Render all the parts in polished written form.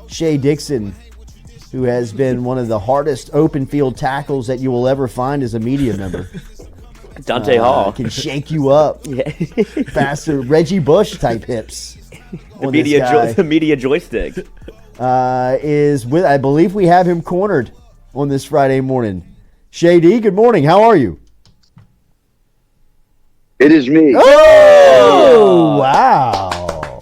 Shea Dixon, who has been one of the hardest open field tackles that you will ever find as a media member. Dante Hall can shake you up faster. Reggie Bush type hips. The media joystick is with. I believe we have him cornered on this Friday morning. Shea D, good morning. How are you? It is me. Oh, wow.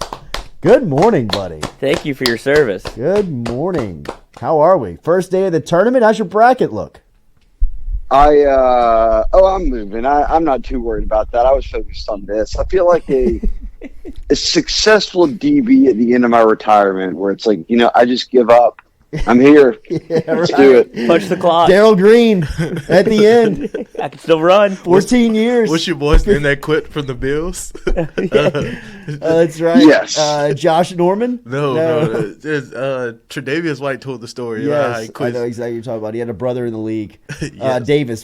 Good morning, buddy. Thank you for your service. Good morning. How are we? First day of the tournament. How's your bracket look? I'm moving. I'm not too worried about that. I was focused on this. I feel like a successful DB at the end of my retirement where it's like, I just give up. I'm here. Let's do it. Punch the clock. Daryl Green at the end. I can still run. 14 years. What's your boy's name that quit from the Bills? That's right. Yes. Josh Norman? No. Tre'Davious White told the story. Yes, I know exactly what you're talking about. He had a brother in the league. Yes.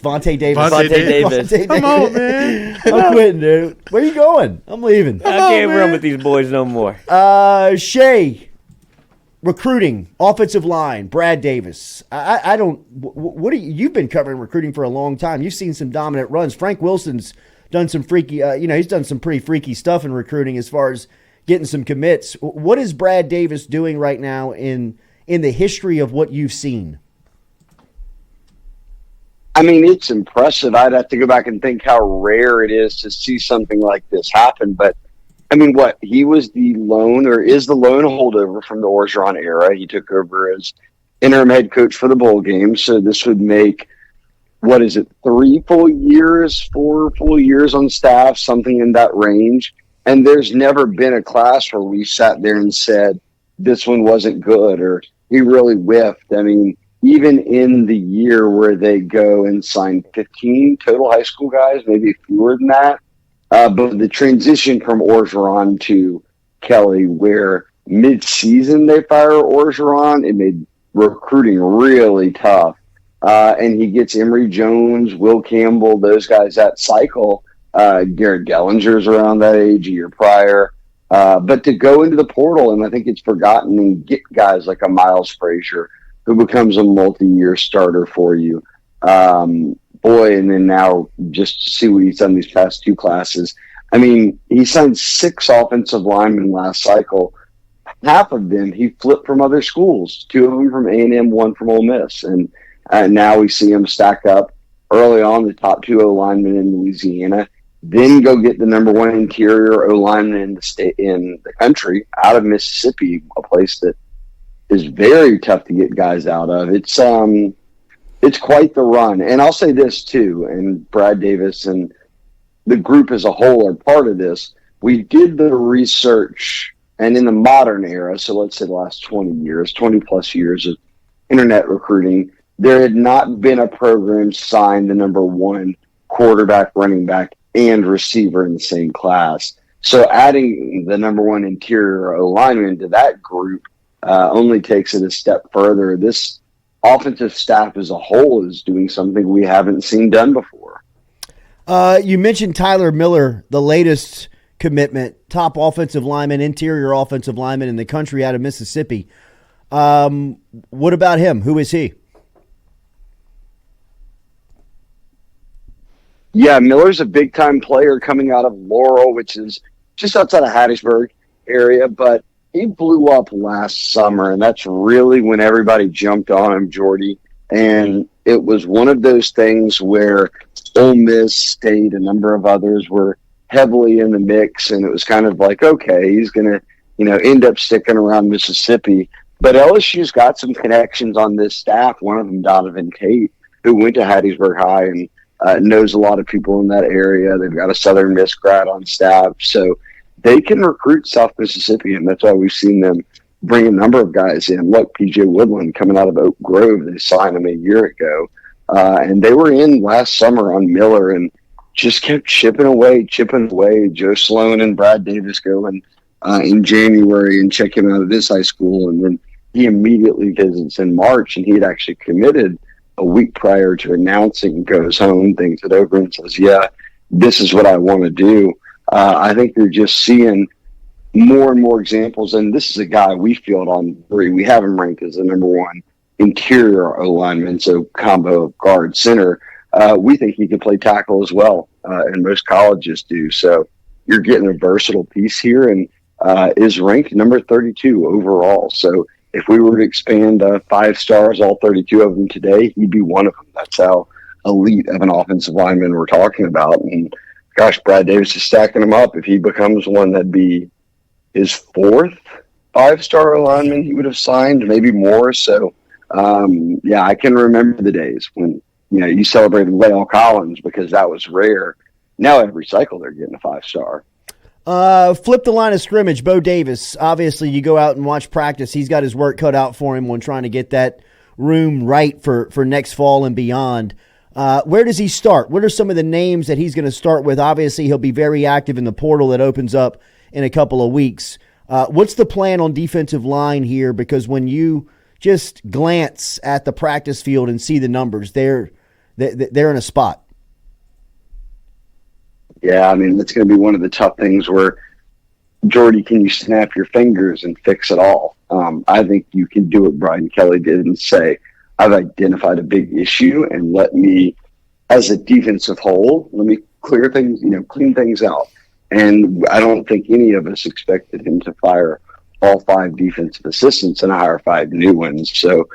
Vontae Davis. Vontae Davis. Come on, man. I'm quitting, dude. Where you going? I'm leaving. I can't run with these boys no more. Shea. Recruiting, offensive line, Brad Davis. I don't. What do you've been covering recruiting for a long time? You've seen some dominant runs. Frank Wilson's done some freaky. He's done some pretty freaky stuff in recruiting as far as getting some commits. What is Brad Davis doing right now in the history of what you've seen? I mean, it's impressive. I'd have to go back and think how rare it is to see something like this happen, but. I mean, he was the lone holdover from the Orgeron era. He took over as interim head coach for the bowl game. So this would make, 4 full years on staff, something in that range. And there's never been a class where we sat there and said, this one wasn't good or he really whiffed. I mean, even in the year where they go and sign 15 total high school guys, maybe fewer than that. But the transition from Orgeron to Kelly, where mid-season they fire Orgeron, it made recruiting really tough. And he gets Emory Jones, Will Campbell, those guys that cycle. Garrett Dellinger's around that age a year prior. But to go into the portal, and I think it's forgotten, and get guys like a Miles Frazier, who becomes a multi-year starter for you. And then now just to see what he's done these past two classes. I mean, he signed 6 offensive linemen last cycle. Half of them he flipped from other schools, 2 of them from A&M, 1 from Ole Miss. And now we see him stack up early on the top 2 O-linemen in Louisiana, then go get the number 1 interior O-lineman in the country out of Mississippi, a place that is very tough to get guys out of. It's quite the run. And I'll say this too, and Brad Davis and the group as a whole are part of this. We did the research, and in the modern era, so let's say the last 20 plus years of internet recruiting, there had not been a program signed the number 1 quarterback, running back, and receiver in the same class. So adding the number 1 interior O-lineman to that group only takes it a step further. This offensive staff as a whole is doing something we haven't seen done before. You mentioned Tyler Miller, the latest commitment, top offensive lineman, interior offensive lineman in the country out of Mississippi. What about him? Who is he? Yeah, Miller's a big-time player coming out of Laurel, which is just outside of Hattiesburg area, but he blew up last summer, and that's really when everybody jumped on him, Jordy. And it was one of those things where Ole Miss, State, a number of others were heavily in the mix, and it was kind of like, okay, he's going to, end up sticking around Mississippi. But LSU's got some connections on this staff. One of them, Donovan Tate, who went to Hattiesburg High and knows a lot of people in that area. They've got a Southern Miss grad on staff, so they can recruit South Mississippi, and that's why we've seen them bring a number of guys in. Look, P.J. Woodland coming out of Oak Grove, they signed him a year ago. And they were in last summer on Miller and just kept chipping away. Joe Sloan and Brad Davis going in January and check him out of this high school. And then he immediately visits in March, and he had actually committed a week prior to announcing, goes home, thinks it over, and says, yeah, this is what I want to do. I think they're just seeing more and more examples, and this is a guy we field on 3. We have him ranked as the number 1 interior O-lineman, so combo of guard center. We think he could play tackle as well, and most colleges do. So you're getting a versatile piece here, and is ranked number 32 overall. So if we were to expand 5 stars, all 32 of them today, he'd be one of them. That's how elite of an offensive lineman we're talking about. And gosh, Brad Davis is stacking him up. If he becomes one, that'd be his 4th 5-star lineman he would have signed, maybe more. So, yeah, I can remember the days when, you celebrated Lyle Collins because that was rare. Now every cycle they're getting a 5-star. Flip the line of scrimmage, Bo Davis. Obviously, you go out and watch practice. He's got his work cut out for him when trying to get that room right for next fall and beyond. Where does he start? What are some of the names that he's going to start with? Obviously, he'll be very active in the portal that opens up in a couple of weeks. What's the plan on defensive line here? Because when you just glance at the practice field and see the numbers, they're in a spot. Yeah, I mean, that's going to be one of the tough things where, Jordy, can you snap your fingers and fix it all? I think you can do what Brian Kelly did and say, I've identified a big issue, and let me, as a defensive whole, let me clear things, clean things out. And I don't think any of us expected him to fire all 5 defensive assistants and hire 5 new ones. So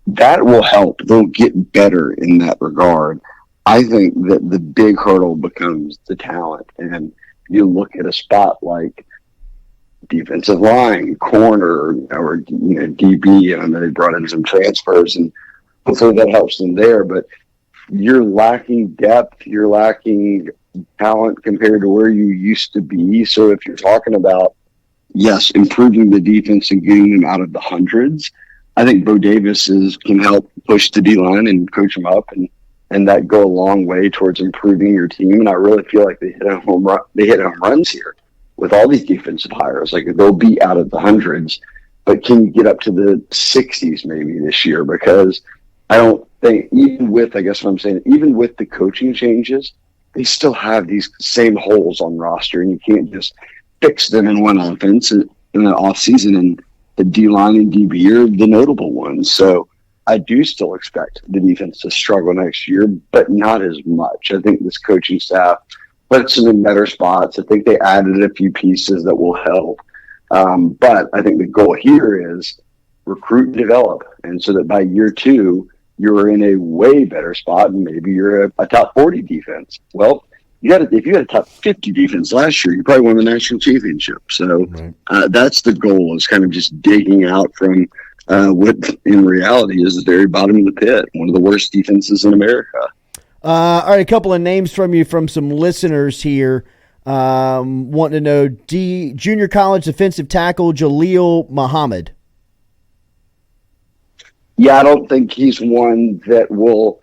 that will help. They'll get better in that regard. I think that the big hurdle becomes the talent. And you look at a spot like defensive line, corner, or DB, and I know they brought in some transfers, and hopefully that helps them there. But you're lacking depth, you're lacking talent compared to where you used to be. So if you're talking about, yes, improving the defense and getting them out of the hundreds, I think Bo Davis can help push the D-line and coach them up, and that go a long way towards improving your team. And I really feel like they hit home runs here with all these defensive hires. Like, they'll be out of the hundreds, but can you get up to the 60s maybe this year? Because I don't think, even with the coaching changes, they still have these same holes on roster, and you can't just fix them in one offense in the offseason. And the D-line and DB are the notable ones. So I do still expect the defense to struggle next year, but not as much. I think this coaching staff puts them in better spots. I think they added a few pieces that will help. But I think the goal here is recruit and develop. And so that by year 2, you're in a way better spot, and maybe you're a top 40 defense. Well, if you had a top 50 defense last year, you probably won the national championship. So that's the goal, is kind of just digging out from what in reality is the very bottom of the pit, one of the worst defenses in America. All right, a couple of names from you from some listeners here. Wanting to know junior college defensive tackle Jalil Muhammad. Yeah, I don't think he's one that will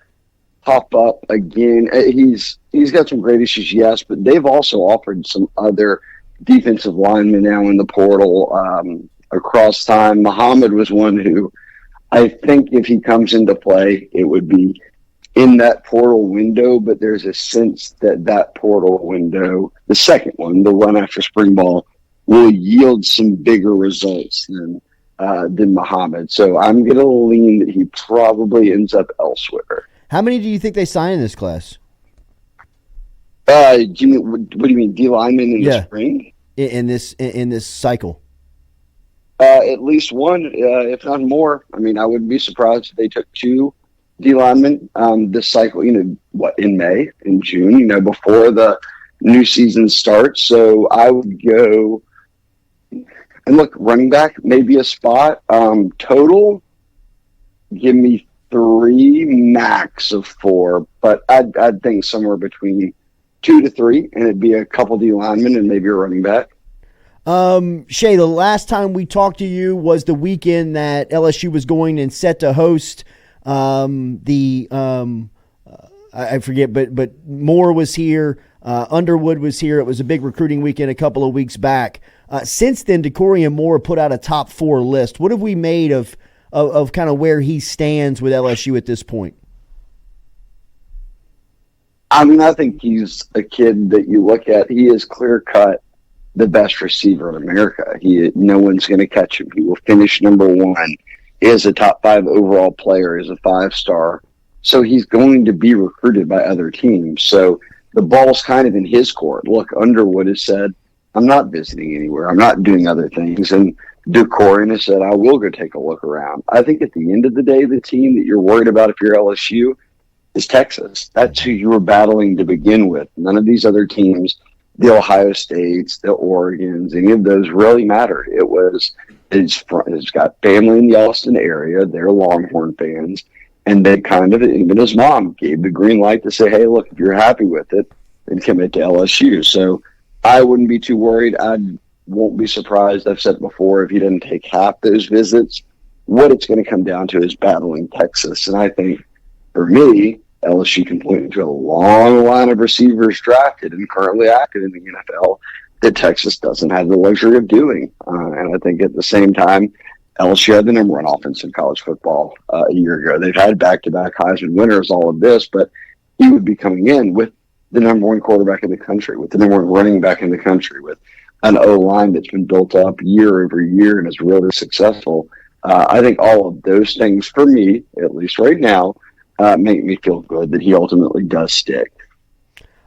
pop up again. He's got some great issues, yes, but they've also offered some other defensive linemen now in the portal across time. Muhammad was one who I think if he comes into play, it would be in that portal window, but there's a sense that portal window, the second one, the one after spring ball, will yield some bigger results than Muhammad. So I'm going to lean that he probably ends up elsewhere. How many do you think they sign in this class? What do you mean, D linemen in the spring? In this cycle? At least one, if not more. I mean, I wouldn't be surprised if they took 2 D linemen this cycle, in June, before the new season starts. So I would go, and look, running back, maybe a spot. Total, give me 3, max of 4, but I'd think somewhere between 2 to 3, and it'd be a couple D linemen and maybe a running back. Shea, the last time we talked to you was the weekend that LSU was going and set to host I forget, but Moore was here, Underwood was here. It was a big recruiting weekend a couple of weeks back. Since then, Decory and Moore put out a top 4 list. What have we made of kind of where he stands with LSU at this point? I mean, I think he's a kid that you look at. He is clear cut the best receiver in America. No one's going to catch him. He will finish number one. He is a top 5 overall player. He's a 5-star. So he's going to be recruited by other teams. So the ball's kind of in his court. Look, Underwood has said, I'm not visiting anywhere. I'm not doing other things. And Ducorian has said, I will go take a look around. I think at the end of the day, the team that you're worried about if you're LSU is Texas. That's who you were battling to begin with. None of these other teams, the Ohio States, the Oregons, any of those really mattered. It's got family in the Austin area. They're Longhorn fans. And they kind of, even his mom, gave the green light to say, hey, look, if you're happy with it, then commit to LSU. So I wouldn't be too worried. I won't be surprised, I've said before, if he doesn't take half those visits. What it's going to come down to is battling Texas. And I think, for me, LSU can point to a long line of receivers drafted and currently active in the NFL that Texas doesn't have the luxury of doing. And I think at the same time, LSU had the number 1 offense in college football a year ago. They've had back-to-back Heisman winners, all of this, but he would be coming in with the number 1 quarterback in the country, with the number 1 running back in the country, with an O-line that's been built up year over year and is really successful. I think all of those things, for me, at least right now, make me feel good that he ultimately does stick.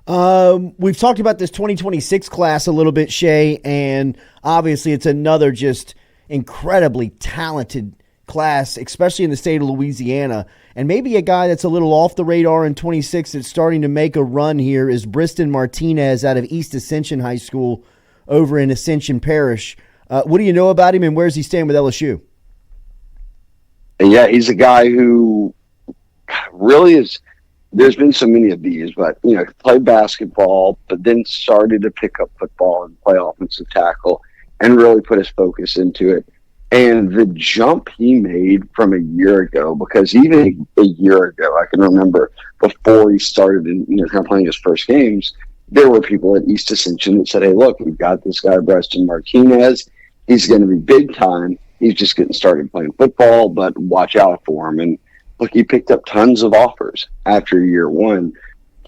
We've talked about this 2026 class a little bit, Shea, and obviously it's another just incredibly talented class, especially in the state of Louisiana. And maybe a guy that's a little off the radar in 26 that's starting to make a run here is Briston Martinez out of East Ascension High School over in Ascension Parish. What do you know about him, and where's he staying with LSU? Yeah, he's a guy who really is. There's been so many of these, but played basketball, but then started to pick up football and play offensive tackle, and really put his focus into it. And the jump he made from a year ago, because even a year ago, I can remember before he started kind of playing his first games, there were people at East Ascension that said, hey, look, we've got this guy, Briston Martinez. He's going to be big time. He's just getting started playing football, but watch out for him. And look, he picked up tons of offers after year one.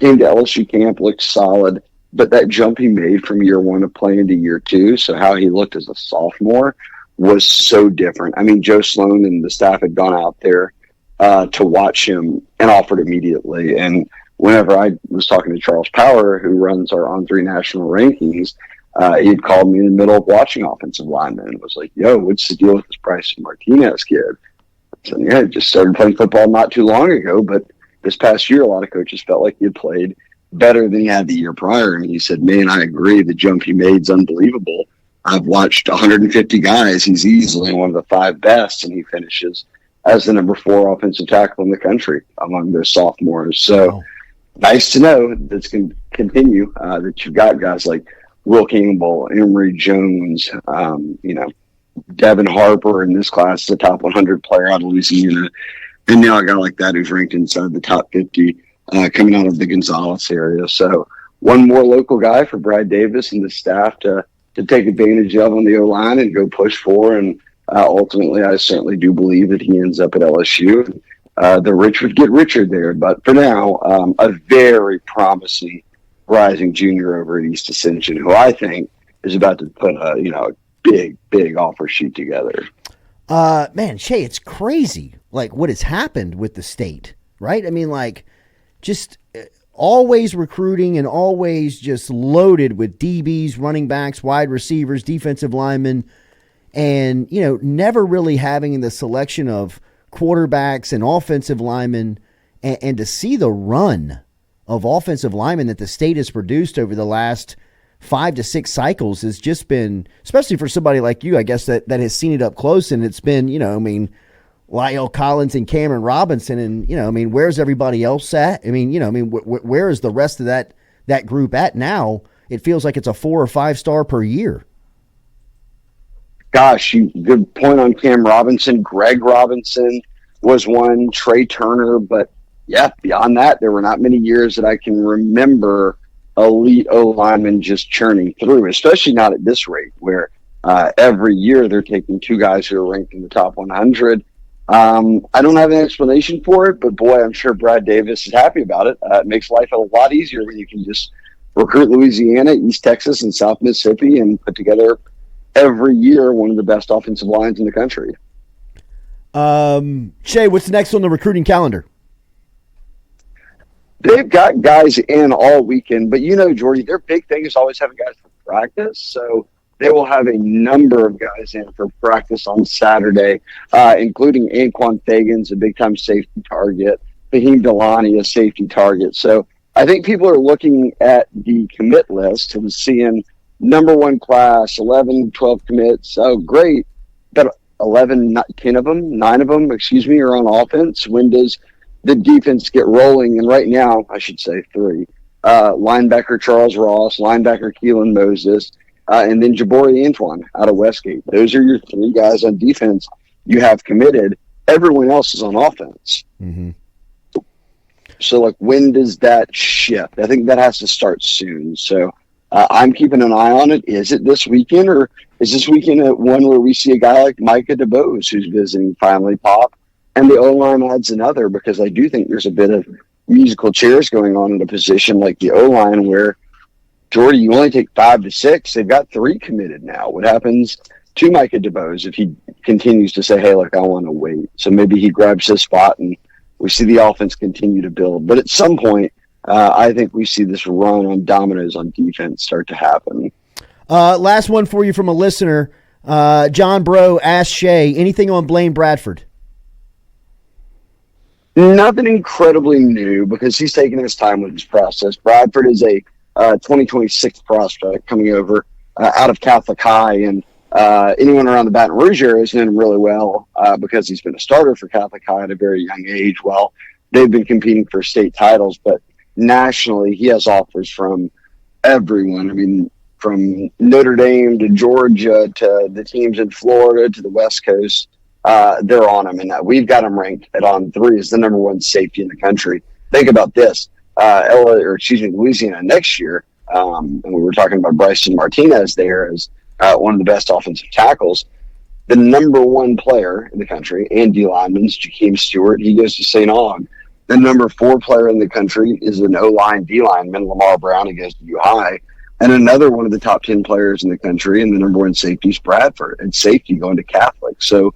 Came to LSU camp, looked solid, but that jump he made from year one of playing to year two, so how he looked as a sophomore, was so different. I mean, Joe Sloan and the staff had gone out there to watch him and offered immediately. And whenever I was talking to Charles Power, who runs our On3 national rankings, he'd called me in the middle of watching offensive linemen and was like, yo, what's the deal with this Briston Martinez kid? So, yeah, just started playing football not too long ago, but this past year, a lot of coaches felt like he had played better than he had the year prior. And he said, man, I agree. The jump he made is unbelievable. I've watched 150 guys. He's easily one of the 5 best, and he finishes as the number 4 offensive tackle in the country among those sophomores. So nice to know that's going to continue, that you've got guys like Will Campbell, Emory Jones, Devin Harper in this class, the top 100 player out of Louisiana. And now a guy like that who's ranked inside the top 50 coming out of the Gonzales area. So one more local guy for Brad Davis and the staff to take advantage of on the O-line and go push for. And ultimately, I certainly do believe that he ends up at LSU. The rich would get richer there. But for now, a very promising rising junior over at East Ascension, who I think is about to put a big offer sheet together. Man, Shea, it's crazy, like, what has happened with the state, right? I mean, like, just always recruiting and always just loaded with DBs, running backs, wide receivers, defensive linemen, and, never really having the selection of quarterbacks and offensive linemen, and to see the run of offensive linemen that the state has produced over the last 5 to 6 cycles has just been, especially for somebody like you, I guess, that has seen it up close. And it's been, Lyle Collins and Cameron Robinson. And, where's everybody else at? Where is the rest of that group at now? It feels like it's a 4 or 5 star per year. Gosh, good point on Cam Robinson. Greg Robinson was one, Trey Turner. But, yeah, beyond that, there were not many years that I can remember elite O-linemen just churning through, especially not at this rate where every year they're taking 2 guys who are ranked in the top 100. I don't have an explanation for it, but boy, I'm sure Brad Davis is happy about it. It makes life a lot easier when you can just recruit Louisiana, East Texas, and South Mississippi and put together every year one of the best offensive lines in the country. Shea, what's next on the recruiting calendar? They've got guys in all weekend, but Jordy, their big thing is always having guys for practice. So they will have a number of guys in for practice on Saturday, including Anquan Fagans, a big-time safety target, Fahim Delani, a safety target. So I think people are looking at the commit list and seeing number one class, 11, 12 commits. Oh, great. But 11, 10 of them, 9 of them, are on offense. When does the defense get rolling? And right now, I should say 3. Linebacker Charles Ross, linebacker Keelan Moses, and then Jabari Antoine out of Westgate. Those are your 3 guys on defense you have committed. Everyone else is on offense. Mm-hmm. So, when does that shift? I think that has to start soon. So I'm keeping an eye on it. Is it this weekend, or is this weekend one where we see a guy like Micah DeBose who's visiting finally pop, and the O-line adds another? Because I do think there's a bit of musical chairs going on in a position like the O-line where, Jordy, you only take 5 to 6. They've got 3 committed now. What happens to Micah DeBose if he continues to say, hey, look, I want to wait? So maybe he grabs his spot and we see the offense continue to build. But at some point, I think we see this run on dominoes on defense start to happen. Last one for you from a listener. John Bro asked Shea, anything on Blain Bradford? Nothing incredibly new because he's taking his time with his process. Bradford is a 2026 prospect coming over out of Catholic High, and anyone around the Baton Rouge area is doing really well because he's been a starter for Catholic High at a very young age. Well, they've been competing for state titles, but nationally he has offers from everyone. I mean, from Notre Dame to Georgia to the teams in Florida to the West Coast. They're on him, and we've got him ranked at On3 as the number 1 safety in the country. Think about this. Louisiana next year, and we were talking about Briston Martinez there as one of the best offensive tackles. The number 1 player in the country, and D lineman's Jakeem Stewart, he goes to St. Aug. The number 4 player in the country is an O-line D lineman, Lamar Brown, he goes to U High. And another one of the top 10 players in the country, and the number 1 safety is Bradford, and safety going to Catholic. So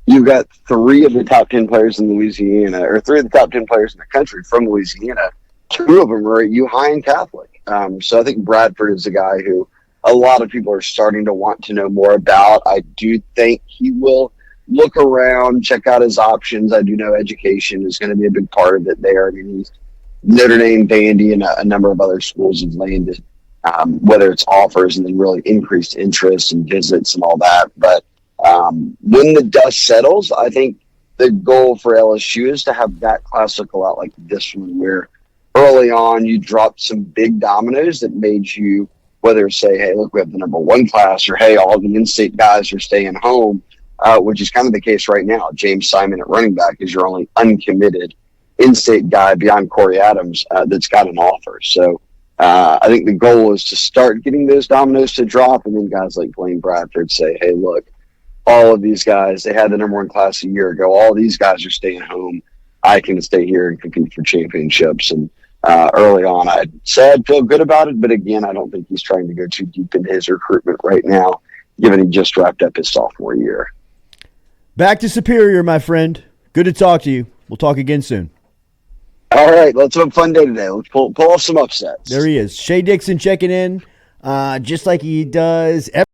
you've got 3 of the top 10 players in Louisiana, or 3 of the top 10 players in the country from Louisiana. 2 of them are at U High and Catholic. So I think Bradford is a guy who a lot of people are starting to want to know more about. I do think he will look around, check out his options. I do know education is going to be a big part of it there. I mean, he's Notre Dame, Vandy, and a number of other schools have landed, whether it's offers and then really increased interest and visits and all that. But when the dust settles, I think the goal for LSU is to have that class look a lot like this one, where early on you dropped some big dominoes that made you, whether say, hey, look, we have the number 1 class, or hey, all the in-state guys are staying home, which is kind of the case right now. James Simon at running back is your only uncommitted in-state guy beyond Corey Adams that's got an offer. So I think the goal is to start getting those dominoes to drop, and then guys like Blain Bradford say, hey, look, all of these guys, they had the number 1 class a year ago. All these guys are staying home. I can stay here and compete for championships. And early on, I'd say I'd feel good about it. But again, I don't think he's trying to go too deep into his recruitment right now, given he just wrapped up his sophomore year. Back to Superior, my friend. Good to talk to you. We'll talk again soon. All right, let's have a fun day today. Let's pull off some upsets. There he is. Shea Dixon checking in just like he does every